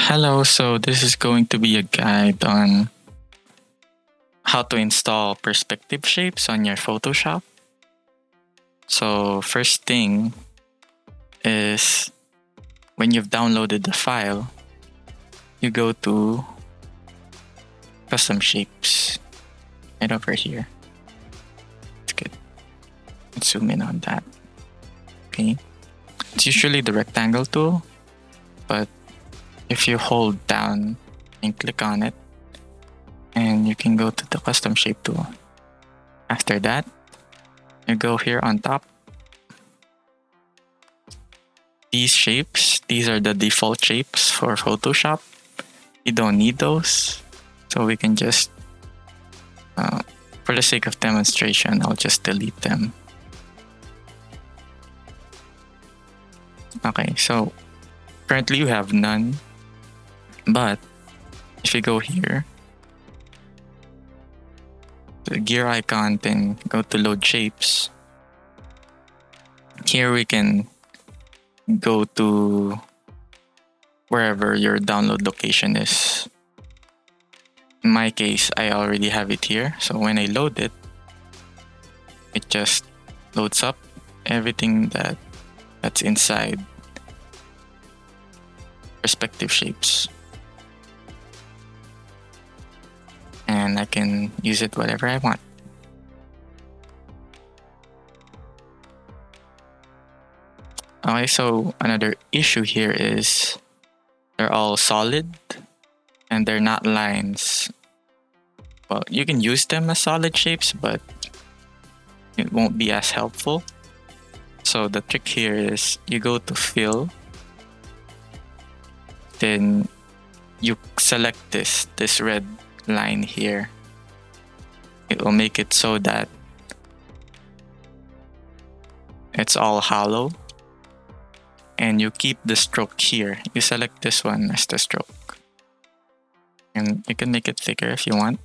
Hello, so this is going to be a guide on how to install perspective shapes on your Photoshop. So first thing is when you've downloaded the file, you go to custom shapes right over here. It's good. Let's zoom in on that. Okay. It's usually the rectangle tool, but if you hold down and click on it, and you can go to the custom shape tool. After that, you go here on top. These shapes, these are the default shapes for Photoshop. You don't need those. So we can just, for the sake of demonstration, I'll just delete them. Okay, so currently you have none. But if you go here, the gear icon, then go to load shapes. Here we can go to wherever your download location is. In my case, I already have it here. So when I load it, it just loads up everything that's inside perspective shapes. And I can use it whatever I want. Okay, so another issue here is they're all solid and they're not lines. Well, you can use them as solid shapes, but it won't be as helpful. So the trick here is you go to fill, then you select this red line here. It will make it so that it's all hollow, and you keep the stroke here. You select this one as the stroke, and you can make it thicker if you want.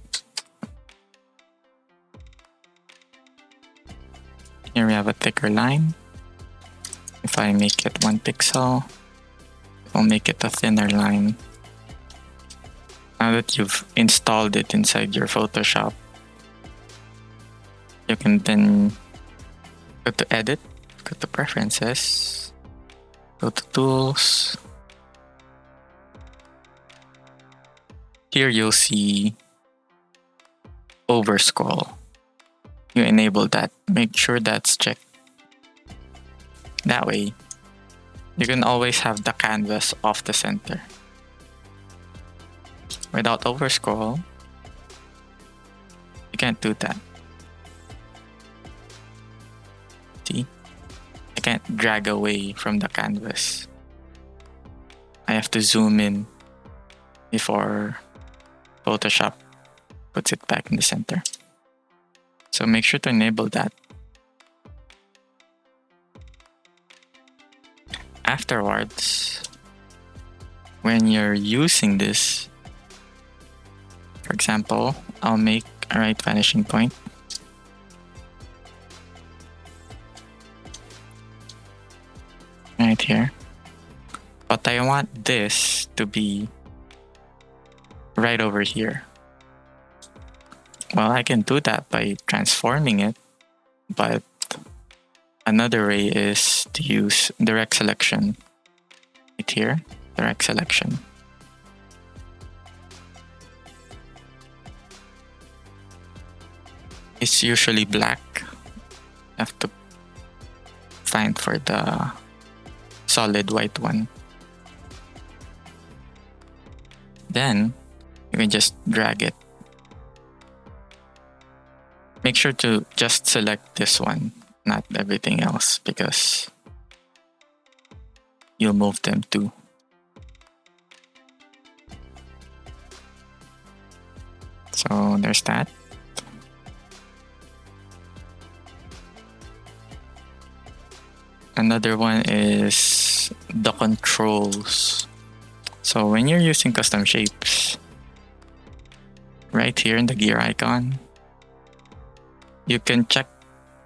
Here we have a thicker line. If I make it 1 pixel, it will make it a thinner line. Now that you've installed it inside your Photoshop, you can then go to Edit, go to Preferences, go to Tools. Here you'll see Overscroll. You enable that. Make sure that's checked. That way, you can always have the canvas off the center. Without Overscroll, you can't do that. See? I can't drag away from the canvas. I have to zoom in before Photoshop puts it back in the center. So make sure to enable that. Afterwards, when you're using this, for example, I'll make a right vanishing point. Right here. But I want this to be right over here. Well, I can do that by transforming it, but another way is to use direct selection. Right here, direct selection. It's usually black. I have to find for the solid white one. Then you can just drag it. Make sure to just select this one, not everything else, because you'll move them too. So there's that. Another one is the controls. So when you're using custom shapes, right here in the gear icon, you can check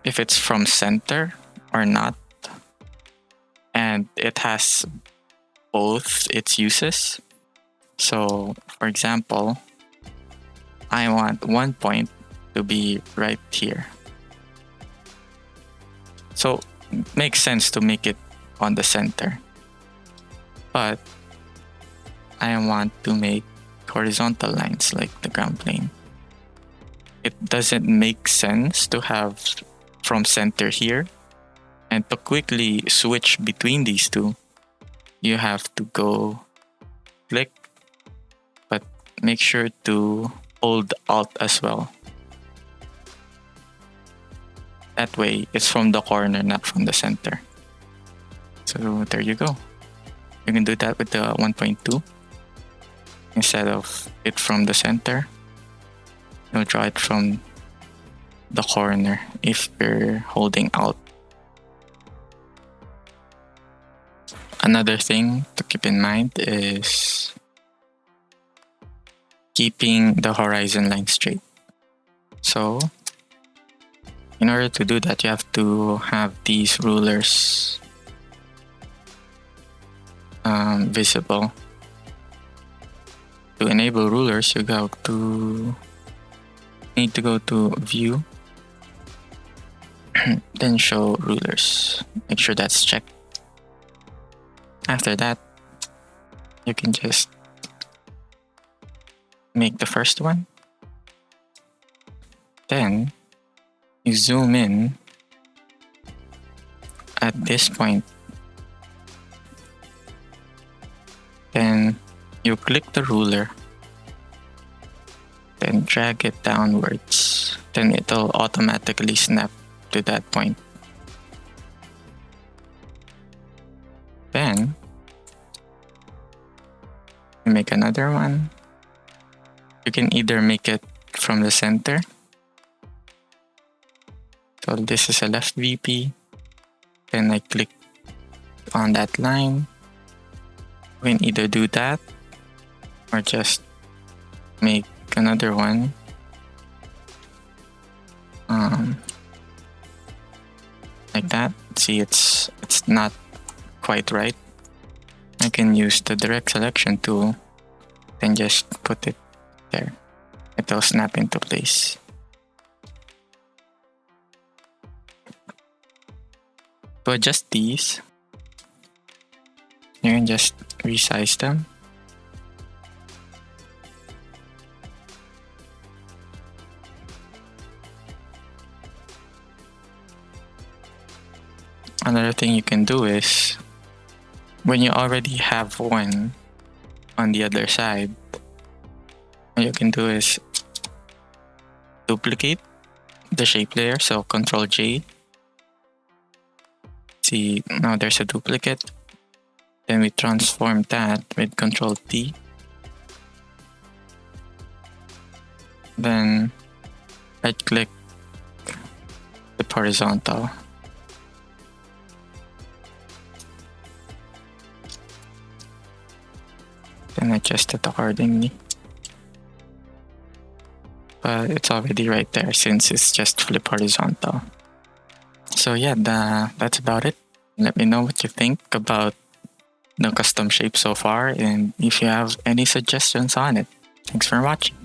if it's from center or not. And it has both its uses. So for example, I want one point to be right here. So it makes sense to make it on the center. But I want to make horizontal lines like the ground plane. It doesn't make sense to have from center here. And to quickly switch between these two, you have to go click, but make sure to hold Alt as well. That way, it's from the corner, not from the center. So there you go. You can do that with the 1.2. Instead of it from the center, you'll draw it from the corner if you're holding Alt. Another thing to keep in mind is keeping the horizon line straight. So in order to do that, you have to have these rulers visible. To enable rulers, you need to go to View, then Show Rulers. Make sure that's checked. After that, you can just make the first one. Then you zoom in at this point. Then you click the ruler. Then drag it downwards. Then it'll automatically snap to that point. Then you make another one. You can either make it from the center. So this is a left VP. Then I click on that line. We can either do that or just make another one. Like that. See, it's not quite right. I can use the direct selection tool and just put it there. It'll snap into place. To adjust these, you can just resize them. Another thing you can do is, when you already have one on the other side, what you can do is duplicate the shape layer. So Ctrl J. See, now there's a duplicate. Then we transform that with Ctrl T. Then right click, flip horizontal. Then adjust it accordingly. But it's already right there since it's just flip horizontal. So yeah, that's about it. Let me know what you think about the custom shape so far and if you have any suggestions on it. Thanks for watching.